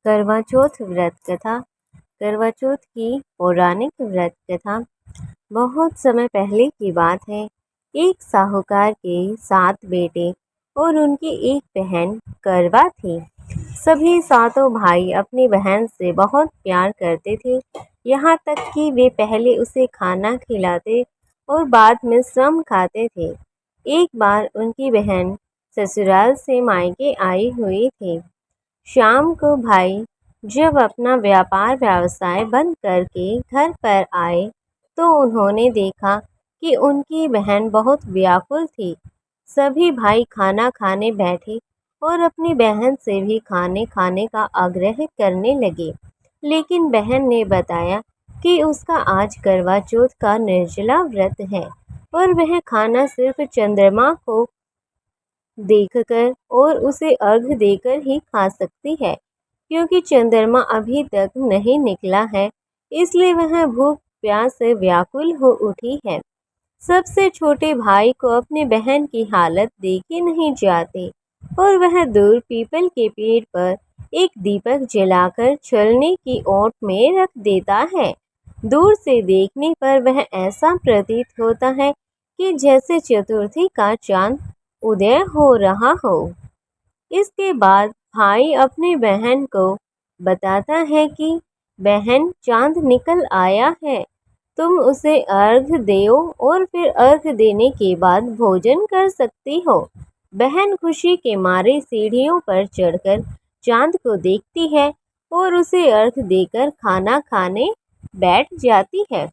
करवा चौथ व्रत कथा। करवा चौथ की पौराणिक व्रत कथा बहुत समय पहले की बात है। एक साहूकार के 7 बेटे और उनकी एक बहन करवा थी। सभी सातों भाई अपनी बहन से बहुत प्यार करते थे, यहाँ तक कि वे पहले उसे खाना खिलाते और बाद में श्रम खाते थे। एक बार उनकी बहन ससुराल से मायके आई हुई थी। शाम को भाई जब अपना व्यापार व्यवसाय बंद करके घर पर आए तो उन्होंने देखा कि उनकी बहन बहुत व्याकुल थी। सभी भाई खाना खाने बैठे और अपनी बहन से भी खाने खाने का आग्रह करने लगे, लेकिन बहन ने बताया कि उसका आज करवा चौथ का निर्जला व्रत है और वह खाना सिर्फ चंद्रमा को देखकर और उसे अर्घ देकर ही खा सकती है, क्योंकि चंद्रमा अभी तक नहीं निकला है, इसलिए वह भूख प्यास से व्याकुल हो उठी है। सबसे छोटे भाई को अपनी बहन की हालत देखी नहीं जाती और वह दूर पीपल के पेड़ पर एक दीपक जलाकर चलने की ओट में रख देता है। दूर से देखने पर वह ऐसा प्रतीत होता है कि जैसे चतुर्थी का चांद उदय हो रहा हो। इसके बाद भाई अपनी बहन को बताता है कि बहन, चांद निकल आया है, तुम उसे अर्घ दो और फिर अर्घ देने के बाद भोजन कर सकती हो। बहन खुशी के मारे सीढ़ियों पर चढ़कर चांद को देखती है और उसे अर्घ देकर खाना खाने बैठ जाती है।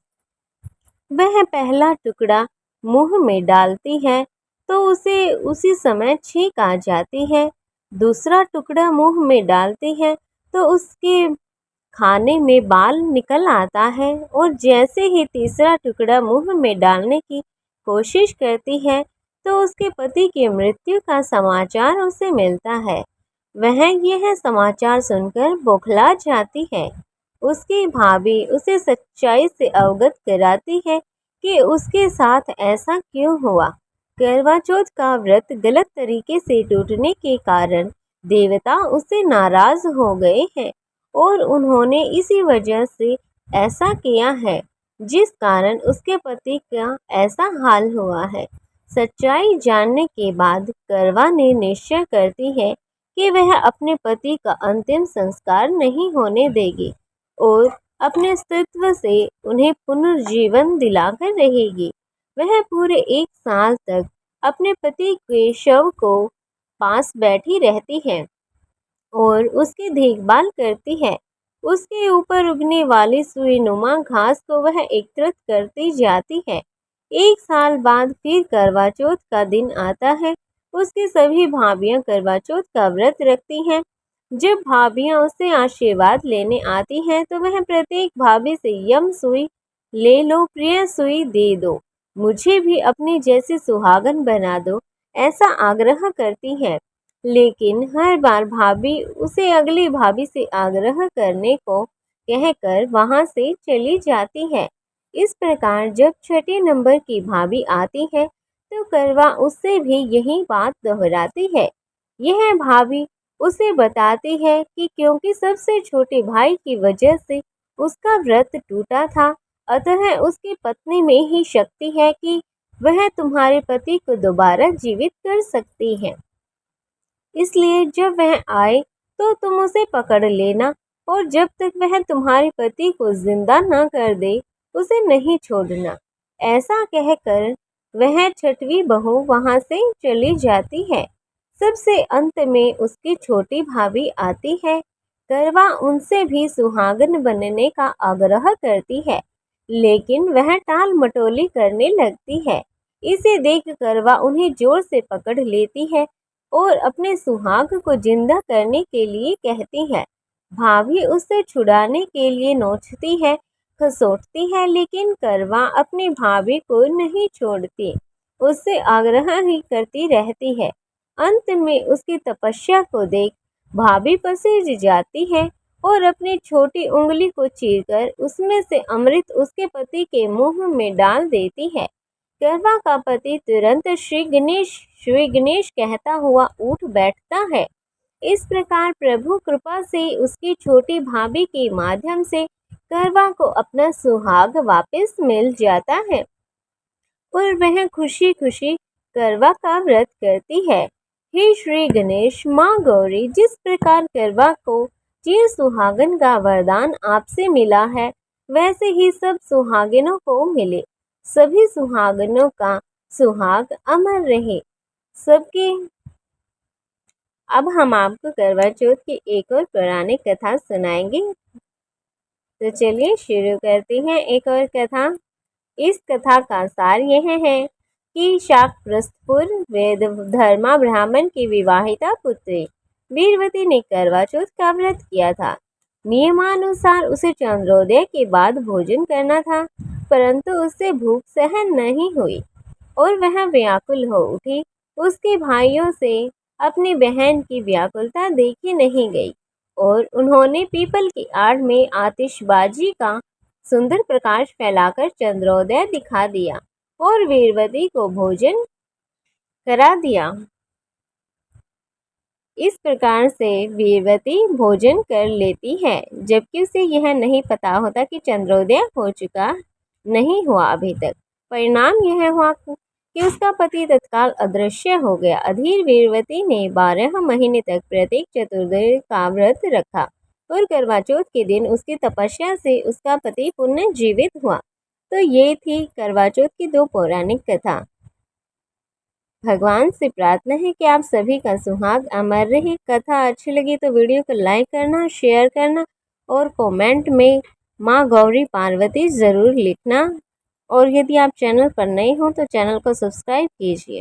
वह पहला टुकड़ा मुंह में डालती है तो उसे उसी समय छींक आ जाती है। दूसरा टुकड़ा मुंह में डालती है तो उसके खाने में बाल निकल आता है और जैसे ही तीसरा टुकड़ा मुंह में डालने की कोशिश करती है तो उसके पति की मृत्यु का समाचार उसे मिलता है। वह यह समाचार सुनकर बौखला जाती है। उसकी भाभी उसे सच्चाई से अवगत कराती है कि उसके साथ ऐसा क्यों हुआ। करवा चौथ का व्रत गलत तरीके से टूटने के कारण देवता उससे नाराज हो गए हैं और उन्होंने इसी वजह से ऐसा किया है, जिस कारण उसके पति का ऐसा हाल हुआ है। सच्चाई जानने के बाद करवा ने निश्चय करती है कि वह अपने पति का अंतिम संस्कार नहीं होने देगी और अपने अस्तित्व से उन्हें पुनर्जीवन दिलाकर रहेगी। वह पूरे 1 साल तक अपने पति के शव को पास बैठी रहती है और उसकी देखभाल करती है। उसके ऊपर उगने वाली सुईनुमा घास को वह एकत्रित करती जाती है। 1 साल बाद फिर करवा चौथ का दिन आता है। उसकी सभी भाभियां करवा चौथ का व्रत रखती हैं। जब भाभियां उससे आशीर्वाद लेने आती हैं तो वह प्रत्येक भाभी से यम सुई ले लो, प्रिय सुई दे दो, मुझे भी अपनी जैसी सुहागन बना दो, ऐसा आग्रह करती है। लेकिन हर बार भाभी उसे अगली भाभी से आग्रह करने को कहकर वहां से चली जाती है। इस प्रकार जब छठे नंबर की भाभी आती है तो करवा उससे भी यही बात दोहराती है। यह भाभी उसे बताती है कि क्योंकि सबसे छोटे भाई की वजह से उसका व्रत टूटा था, अतः उसकी पत्नी में ही शक्ति है कि वह तुम्हारे पति को दोबारा जीवित कर सकती है। इसलिए जब वह आए तो तुम उसे पकड़ लेना और जब तक वह तुम्हारे पति को जिंदा न कर दे उसे नहीं छोड़ना। ऐसा कहकर वह छठवीं बहू वहां से चली जाती है। सबसे अंत में उसकी छोटी भाभी आती है। करवा उनसे भी सुहागन बनने का आग्रह करती है, लेकिन वह टाल मटोली करने लगती है। इसे देख करवा उन्हें जोर से पकड़ लेती है और अपने सुहाग को जिंदा करने के लिए कहती है। भाभी उससे छुड़ाने के लिए नोचती है, खसोटती है, लेकिन करवा अपनी भाभी को नहीं छोड़ती, उससे आग्रह ही करती रहती है। अंत में उसकी तपस्या को देख भाभी पसीज जाती है और अपनी छोटी उंगली को चीरकर उसमें से अमृत उसके पति के मुंह में डाल देती है। करवा का पति तुरंत श्री गणेश कहता हुआ उठ बैठता है इस प्रकार प्रभु कृपा से उसकी छोटी भाभी के माध्यम से करवा को अपना सुहाग वापस मिल जाता है और वह खुशी खुशी करवा का व्रत करती है। हे श्री गणेश, माँ गौरी, जिस प्रकार करवा को चिर सुहागन का वरदान आपसे मिला है, वैसे ही सब सुहागिनों को मिले। सभी सुहागिनों का सुहाग अमर रहे सबके। अब हम आपको करवा चौथ की एक और पौराणिक कथा सुनाएंगे। तो चलिए शुरू करते हैं एक और कथा। इस कथा का सार यह है कि शाकप्रस्थपुर वेद धर्मा ब्राह्मण की विवाहिता पुत्री वीरवती ने करवा चौथ का व्रत किया था। नियमानुसार उसे चंद्रोदय के बाद भोजन करना था, परंतु उससे भूख सहन नहीं हुई और वह व्याकुल हो उठी। उसके भाइयों से अपनी बहन की व्याकुलता देखी नहीं गई और उन्होंने पीपल की आड़ में आतिशबाजी का सुंदर प्रकाश फैलाकर चंद्रोदय दिखा दिया और वीरवती को भोजन करा दिया। इस प्रकार से वीरवती भोजन कर लेती है, जबकि उसे यह नहीं पता होता कि चंद्रोदय हो चुका नहीं हुआ अभी तक। परिणाम यह हुआ कि उसका पति तत्काल अदृश्य हो गया। अधीर वीरवती ने 12 महीने तक प्रत्येक चतुर्दशी का व्रत रखा और करवा चौथ के दिन उसकी तपस्या से उसका पति पुनर्जीवित हुआ। तो ये थी करवा चौथ की 2 पौराणिक कथा। भगवान से प्रार्थना है कि आप सभी का सुहाग अमर रहे। कथा अच्छी लगी तो वीडियो को लाइक करना, शेयर करना और कमेंट में माँ गौरी पार्वती ज़रूर लिखना। और यदि आप चैनल पर नए हो तो चैनल को सब्सक्राइब कीजिए।